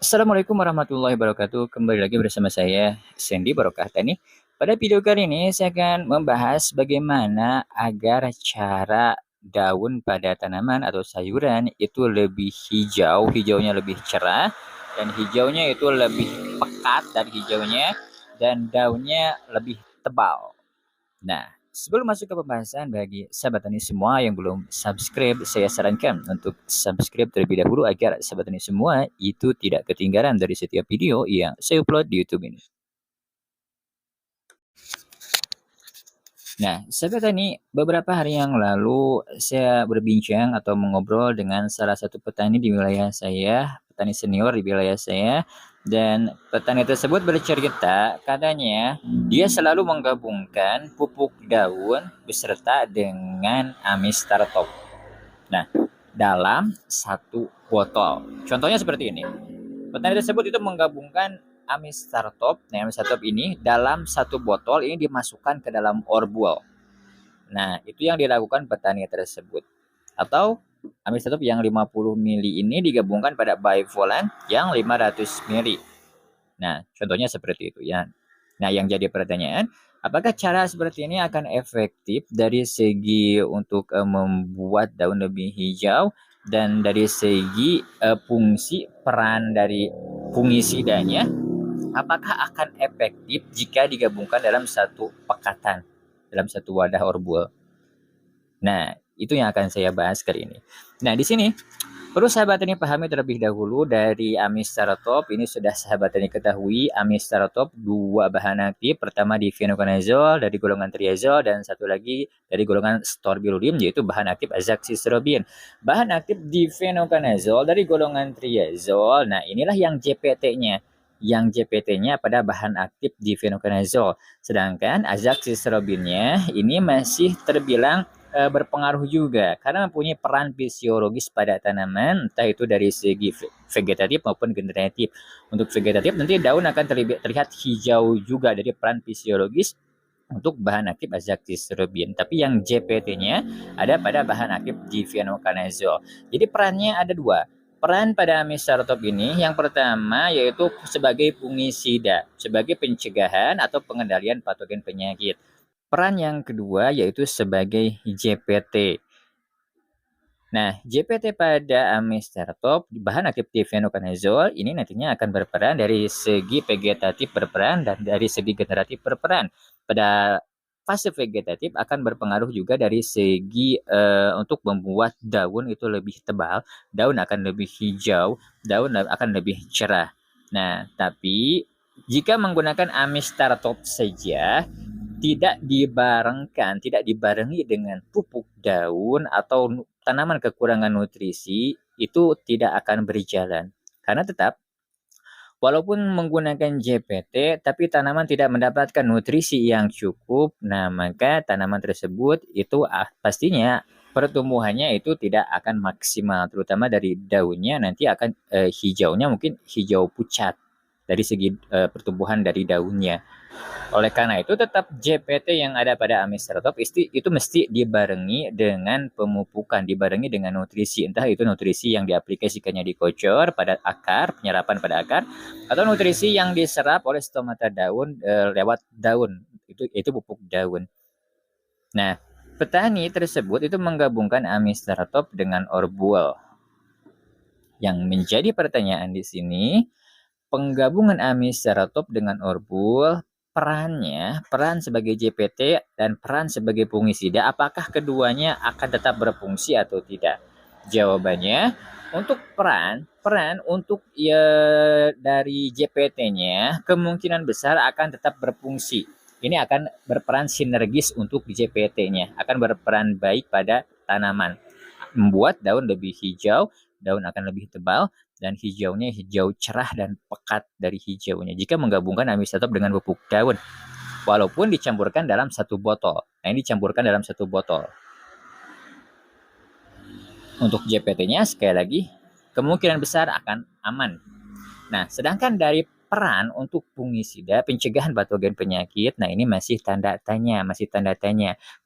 Assalamualaikum warahmatullahi wabarakatuh. Kembali lagi bersama saya, Sandy Barokahta nih. Pada video kali ini, saya akan membahas bagaimana agar cara daun pada tanaman atau sayuran itu lebih hijau, hijaunya lebih cerah, dan hijaunya itu lebih pekat dari hijaunya, dan daunnya lebih tebal. Nah, sebelum masuk ke pembahasan, bagi sahabat tani semua yang belum subscribe, saya sarankan untuk subscribe terlebih dahulu agar sahabat tani semua itu tidak ketinggalan dari setiap video yang saya upload di YouTube ini. Nah, sahabat tani, beberapa hari yang lalu saya berbincang atau mengobrol dengan salah satu petani di wilayah saya, petani senior di wilayah saya, dan petani tersebut bercerita katanya dia selalu menggabungkan pupuk daun beserta dengan amistartop. Nah, dalam satu botol. Contohnya seperti ini. Petani tersebut itu menggabungkan amistartop. Nah, amistartop ini dalam satu botol ini dimasukkan ke dalam orbol. Nah, itu yang dilakukan petani tersebut. Atau amistartop yang 50 mili ini digabungkan pada bivolan yang 500 mili. Nah, contohnya seperti itu ya. Nah, yang jadi pertanyaan, apakah cara seperti ini akan efektif dari segi untuk membuat daun lebih hijau dan dari segi fungsi peran dari fungisidanya, apakah akan efektif jika digabungkan dalam satu pekatan, dalam satu wadah orbul? Nah, itu yang akan saya bahas kali ini. Nah, di sini perlu sahabat ini pahami terlebih dahulu dari amistartop. Ini sudah sahabat ini ketahui, amistartop dua bahan aktif. Pertama di difenoconazole dari golongan triazol dan satu lagi dari golongan storbilurin yaitu bahan aktif azaxystrobin. Bahan aktif di difenoconazole dari golongan triazol. Nah, inilah yang JPT-nya. Yang JPT-nya pada bahan aktif di difenoconazole. Sedangkan azaxystrobinnya ini masih terbilang berpengaruh juga karena mempunyai peran fisiologis pada tanaman, entah itu dari segi vegetatif maupun generatif. Untuk vegetatif nanti daun akan terlihat hijau juga dari peran fisiologis untuk bahan aktif azaxystrobin. Tapi yang JPT-nya ada pada bahan aktif difenoconazole. Jadi perannya ada dua. Peran pada amistartop ini yang pertama yaitu sebagai fungisida, sebagai pencegahan atau pengendalian patogen penyakit. Peran yang kedua yaitu sebagai JPT. Nah, JPT pada amistartop, bahan aktif difenoconazole, ini nantinya akan berperan dari segi vegetatif berperan dan dari segi generatif berperan. Pada fase vegetatif akan berpengaruh juga dari segi untuk membuat daun itu lebih tebal, daun akan lebih hijau, daun akan lebih cerah. Nah, tapi jika menggunakan amistartop saja, tidak dibarengi dengan pupuk daun atau tanaman kekurangan nutrisi, itu tidak akan berjalan. Karena tetap, walaupun menggunakan JPT, tapi tanaman tidak mendapatkan nutrisi yang cukup, nah maka tanaman tersebut itu pastinya pertumbuhannya itu tidak akan maksimal, terutama dari daunnya nanti akan hijaunya mungkin hijau pucat dari segi pertumbuhan dari daunnya. Oleh karena itu, tetap JPT yang ada pada amistartop itu mesti dibarengi dengan pemupukan, dibarengi dengan nutrisi. Entah itu nutrisi yang diaplikasikannya di kocor pada akar, penyerapan pada akar, atau nutrisi yang diserap oleh stomata daun lewat daun. Itu pupuk daun. Nah, petani tersebut itu menggabungkan amistartop dengan orbul. Yang menjadi pertanyaan di sini, penggabungan amistartop dengan orbul, peran sebagai JPT dan peran sebagai fungisida, apakah keduanya akan tetap berfungsi atau tidak? Jawabannya, untuk peran untuk dari JPT-nya kemungkinan besar akan tetap berfungsi. Ini akan berperan sinergis untuk JPT-nya, akan berperan baik pada tanaman, membuat daun lebih hijau, daun akan lebih tebal, dan hijaunya hijau cerah dan pekat dari hijaunya jika menggabungkan amistartop dengan pupuk daun walaupun dicampurkan dalam satu botol. Nah, ini dicampurkan dalam satu botol. Untuk JPT-nya sekali lagi kemungkinan besar akan aman. Nah, sedangkan dari peran untuk fungisida pencegahan patogen penyakit, nah ini masih tanda tanya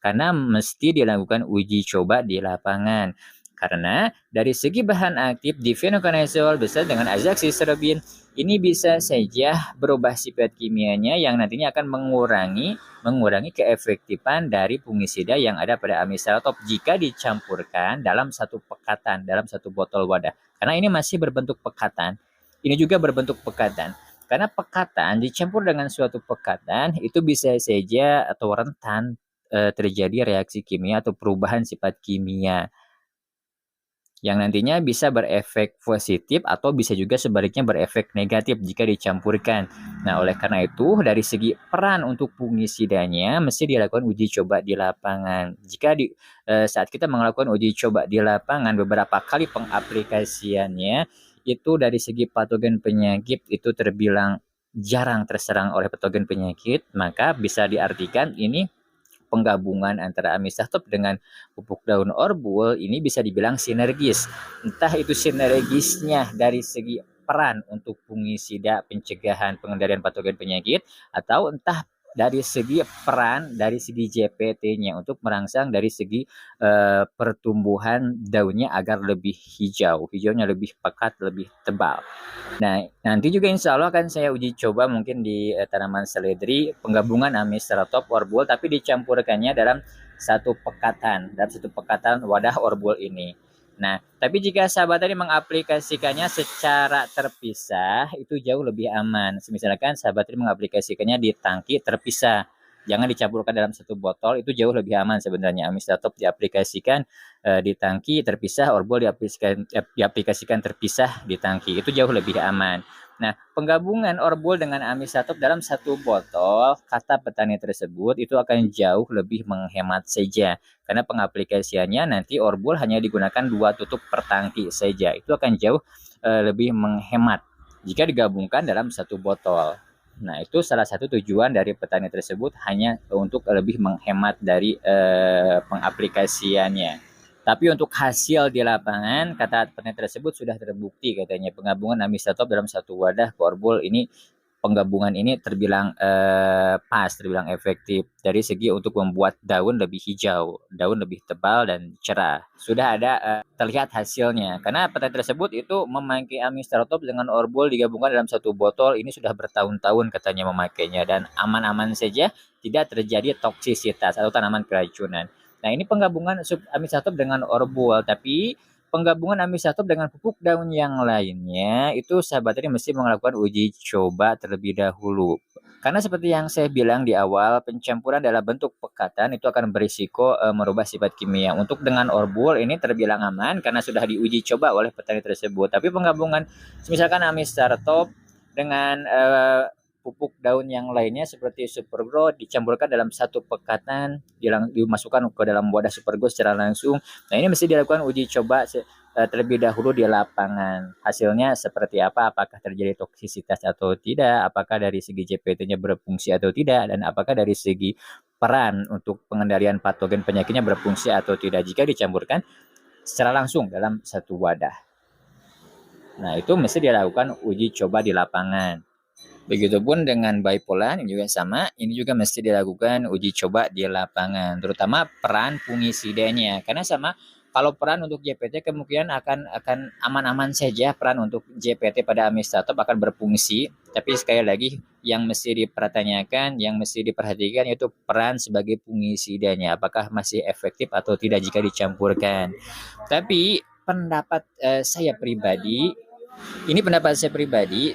karena mesti dilakukan uji coba di lapangan. Karena dari segi bahan aktif difenokonazol beserta dengan azoxystrobin ini bisa saja berubah sifat kimianya yang nantinya akan mengurangi keefektifan dari fungisida yang ada pada amistraltop jika dicampurkan dalam satu pekatan, dalam satu botol wadah. Karena ini masih berbentuk pekatan. Ini juga berbentuk pekatan. Karena pekatan dicampur dengan suatu pekatan itu bisa saja atau rentan terjadi reaksi kimia atau perubahan sifat kimia yang nantinya bisa berefek positif atau bisa juga sebaliknya berefek negatif jika dicampurkan. Nah, oleh karena itu dari segi peran untuk fungisidanya mesti dilakukan uji coba di lapangan. Jika saat kita melakukan uji coba di lapangan beberapa kali pengaplikasiannya itu dari segi patogen penyakit itu terbilang jarang terserang oleh patogen penyakit, maka bisa diartikan ini penggabungan antara amistraltop dengan pupuk daun orbul ini bisa dibilang sinergis. Entah itu sinergisnya dari segi peran untuk fungisida pencegahan pengendalian patogen penyakit atau entah dari segi peran dari segi JPT-nya untuk merangsang dari segi pertumbuhan daunnya agar lebih hijau, hijaunya lebih pekat, lebih tebal. Nah, nanti juga insya Allah akan saya uji coba mungkin di tanaman seledri penggabungan amistraltop orbul tapi dicampurkannya dalam satu pekatan wadah orbul ini. Nah, tapi jika sahabat tadi mengaplikasikannya secara terpisah itu jauh lebih aman. Misalkan sahabat tadi mengaplikasikannya di tangki terpisah. Jangan dicampurkan dalam satu botol, itu jauh lebih aman sebenarnya. Amistraltop diaplikasikan di tangki terpisah, orbol diaplikasikan terpisah di tangki. Itu jauh lebih aman. Nah, penggabungan orbol dengan amistraltop dalam satu botol, kata petani tersebut itu akan jauh lebih menghemat saja. Karena pengaplikasiannya nanti orbol hanya digunakan 2 tutup per tangki saja. Itu akan jauh lebih menghemat jika digabungkan dalam satu botol. Nah, itu salah satu tujuan dari petani tersebut hanya untuk lebih menghemat dari pengaplikasiannya. Tapi untuk hasil di lapangan, kata petani tersebut sudah terbukti katanya penggabungan amistraltop dalam satu wadah korbol ini penggabungan ini terbilang pas, terbilang efektif dari segi untuk membuat daun lebih hijau, daun lebih tebal dan cerah. Sudah ada terlihat hasilnya. Karena petani tersebut itu memakai amistraltop dengan orbol digabungkan dalam satu botol ini sudah bertahun-tahun katanya memakainya dan aman-aman saja tidak terjadi toksisitas atau tanaman keracunan. Nah, ini penggabungan amistraltop dengan orbol, tapi penggabungan amistraltop dengan pupuk daun yang lainnya itu sahabat ini mesti melakukan uji coba terlebih dahulu. Karena seperti yang saya bilang di awal, pencampuran dalam bentuk pekatan itu akan berisiko merubah sifat kimia. Untuk dengan orbul ini terbilang aman karena sudah diuji coba oleh petani tersebut. Tapi penggabungan misalkan amistraltop dengan pupuk daun yang lainnya seperti Supergrow dicampurkan dalam satu pekatan, dimasukkan ke dalam wadah Supergrow secara langsung. Nah, ini mesti dilakukan uji coba terlebih dahulu di lapangan. Hasilnya seperti apa? Apakah terjadi toksisitas atau tidak? Apakah dari segi JPT-nya berfungsi atau tidak? Dan apakah dari segi peran untuk pengendalian patogen penyakitnya berfungsi atau tidak jika dicampurkan secara langsung dalam satu wadah. Nah, itu mesti dilakukan uji coba di lapangan. Begitupun dengan bipolar ini juga sama, ini juga mesti dilakukan uji coba di lapangan, terutama peran fungisidanya. Karena sama, kalau peran untuk JPT kemungkinan akan aman-aman saja peran untuk JPT pada amistraltop akan berfungsi, tapi sekali lagi yang mesti dipertanyakan, yang mesti diperhatikan yaitu peran sebagai fungisidanya, apakah masih efektif atau tidak jika dicampurkan. Tapi pendapat saya pribadi,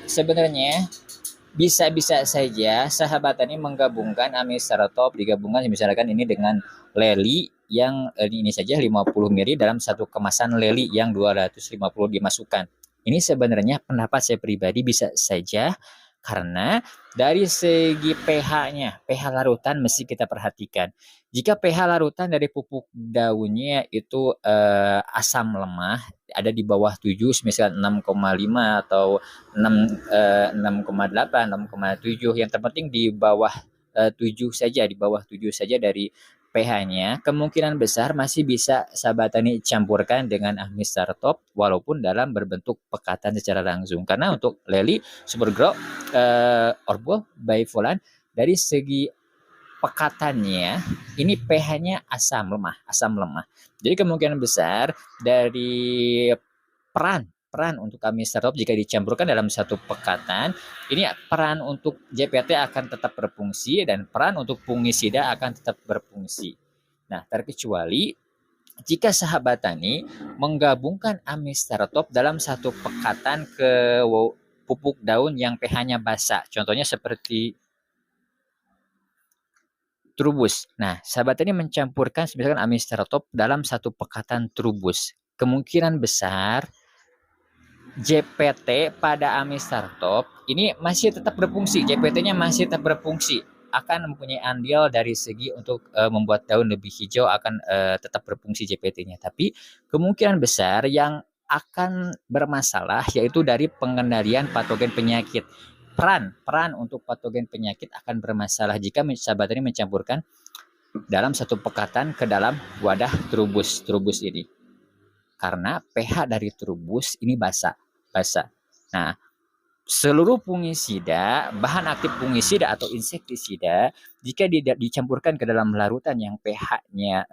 sebenarnya bisa-bisa saja sahabat ini menggabungkan amistraltop digabungkan misalkan ini dengan leli yang ini saja 50 ml dalam satu kemasan leli yang 250 dimasukkan. Ini sebenarnya pendapat saya pribadi bisa saja karena dari segi pH-nya, pH larutan mesti kita perhatikan. Jika pH larutan dari pupuk daunnya itu asam lemah ada di bawah 7, misalkan 6,5 atau 6,8, 6,7, yang terpenting di bawah 7 saja, di bawah 7 saja dari pH-nya, kemungkinan besar masih bisa sahabat tani campurkan dengan amistraltop walaupun dalam berbentuk pekatan secara langsung. Karena untuk leli, Supergrow, orbol, bipolar dari segi pekatannya ini pH-nya asam lemah. Jadi kemungkinan besar dari peran peran untuk amistrop jika dicampurkan dalam satu pekatan, ini peran untuk JPT akan tetap berfungsi dan peran untuk fungisida akan tetap berfungsi. Nah, terkecuali jika sahabat tani menggabungkan amistrop dalam satu pekatan ke pupuk daun yang pH-nya basa. Contohnya seperti trubus. Nah, sahabat tani mencampurkan misalkan amistrop dalam satu pekatan trubus. Kemungkinan besar JPT pada amistrop ini masih tetap berfungsi. JPT-nya masih tetap berfungsi, akan mempunyai andil dari segi untuk membuat daun lebih hijau, akan tetap berfungsi JPT-nya. Tapi kemungkinan besar yang akan bermasalah yaitu dari pengendalian patogen penyakit. Peran untuk patogen penyakit akan bermasalah jika sahabat ini mencampurkan dalam satu pekatan ke dalam wadah trubus ini. Karena pH dari trubus ini basa. Nah, seluruh fungisida, bahan aktif fungisida atau insektisida, jika dicampurkan ke dalam larutan yang pH-nya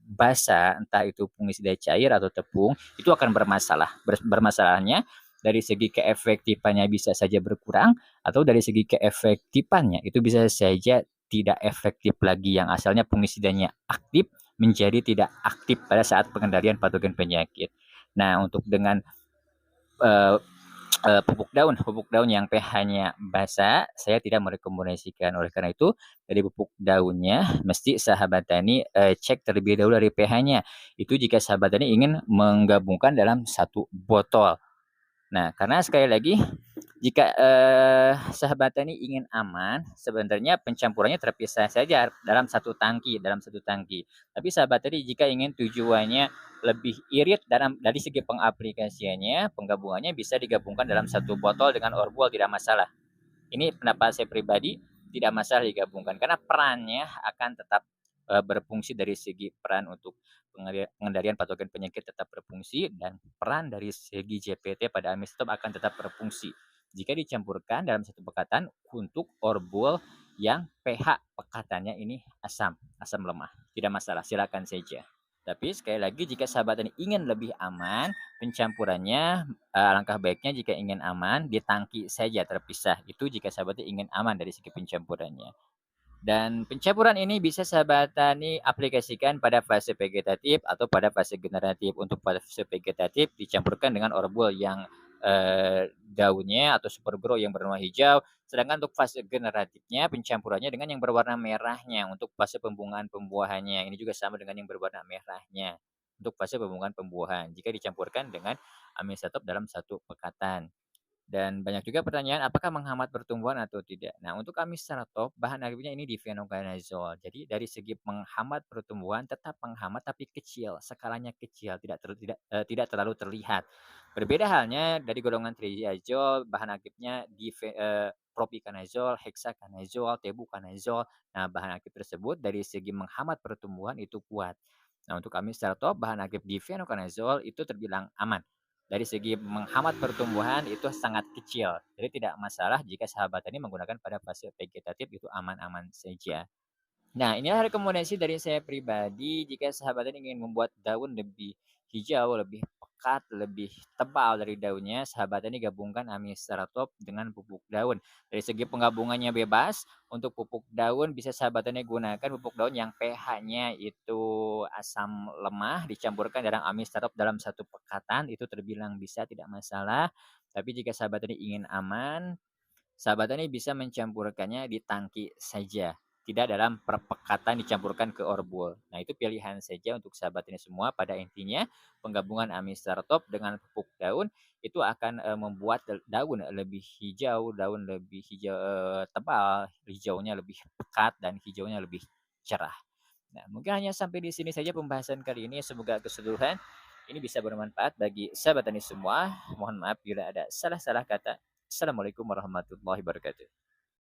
basa, entah itu fungisida cair atau tepung, itu akan bermasalah. Bermasalahnya dari segi keefektifannya bisa saja berkurang, atau dari segi keefektifannya itu bisa saja tidak efektif lagi, yang asalnya fungisidanya aktif menjadi tidak aktif pada saat pengendalian patogen penyakit. Nah, untuk dengan uh, pupuk daun yang pH-nya basa, saya tidak merekomendasikan. Oleh karena itu, dari pupuk daunnya mesti sahabat tani cek terlebih dahulu dari pH-nya. Itu jika sahabat tani ingin menggabungkan dalam satu botol. Nah, karena sekali lagi jika sahabat tani ingin aman, sebenarnya pencampurannya terpisah saja dalam satu tangki. Tapi sahabat tani jika ingin tujuannya lebih irit dari segi pengaplikasiannya, penggabungannya bisa digabungkan dalam satu botol dengan orbol, tidak masalah. Ini pendapat saya pribadi, tidak masalah digabungkan karena perannya akan tetap berfungsi. Dari segi peran untuk pengendalian patogen penyakit tetap berfungsi, dan peran dari segi JPT pada amistrop akan tetap berfungsi jika dicampurkan dalam satu pekatan untuk orbol yang pH pekatannya ini asam lemah. Tidak masalah, silakan saja. Tapi sekali lagi, jika sahabat ini ingin lebih aman pencampurannya, alangkah baiknya jika ingin aman di tangki saja terpisah. Itu jika sahabat ingin aman dari segi pencampurannya. Dan pencampuran ini bisa sahabat tani aplikasikan pada fase vegetatif atau pada fase generatif. Untuk fase vegetatif dicampurkan dengan orbol yang daunnya atau super grow yang berwarna hijau. Sedangkan untuk fase generatifnya pencampurannya dengan yang berwarna merahnya. Untuk fase pembungaan pembuahannya ini juga sama dengan yang berwarna merahnya. Untuk fase pembungaan pembuahan jika dicampurkan dengan amistrop dalam satu pekatan. Dan banyak juga pertanyaan, apakah menghambat pertumbuhan atau tidak? Nah, untuk amistrop, bahan aktifnya ini difenoconazole. Jadi dari segi menghambat pertumbuhan tetap menghambat tapi kecil, skalanya kecil, tidak terlalu terlihat. Berbeda halnya dari golongan triazole, bahan aktifnya propiconazole, hexaconazole, tebuconazole. Nah, bahan aktif tersebut dari segi menghambat pertumbuhan itu kuat. Nah, untuk amistrop, bahan aktif difenoconazole itu terbilang aman. Dari segi menghambat pertumbuhan itu sangat kecil. Jadi tidak masalah jika sahabat tani menggunakan pada fase vegetatif, itu aman-aman saja. Nah, inilah rekomendasi dari saya pribadi jika sahabat tani ingin membuat daun lebih hijau, lebih pekat, lebih tebal dari daunnya, sahabat tani gabungkan amistrop dengan pupuk daun. Dari segi penggabungannya bebas, untuk pupuk daun bisa sahabat tani gunakan pupuk daun yang pH-nya itu asam lemah, dicampurkan dalam amistrop dalam satu pekatan, itu terbilang bisa, tidak masalah. Tapi jika sahabat tani ingin aman, sahabat tani bisa mencampurkannya di tangki saja, tidak dalam perpekatan dicampurkan ke orbol. Nah, itu pilihan saja untuk sahabat ini semua. Pada intinya, penggabungan amistrop dengan pupuk daun itu akan membuat daun lebih hijau, tebal, hijaunya lebih pekat, dan hijaunya lebih cerah. Nah, mungkin hanya sampai di sini saja pembahasan kali ini. Semoga keseluruhan ini bisa bermanfaat bagi sahabat tani semua. Mohon maaf bila ada salah-salah kata. Assalamualaikum warahmatullahi wabarakatuh.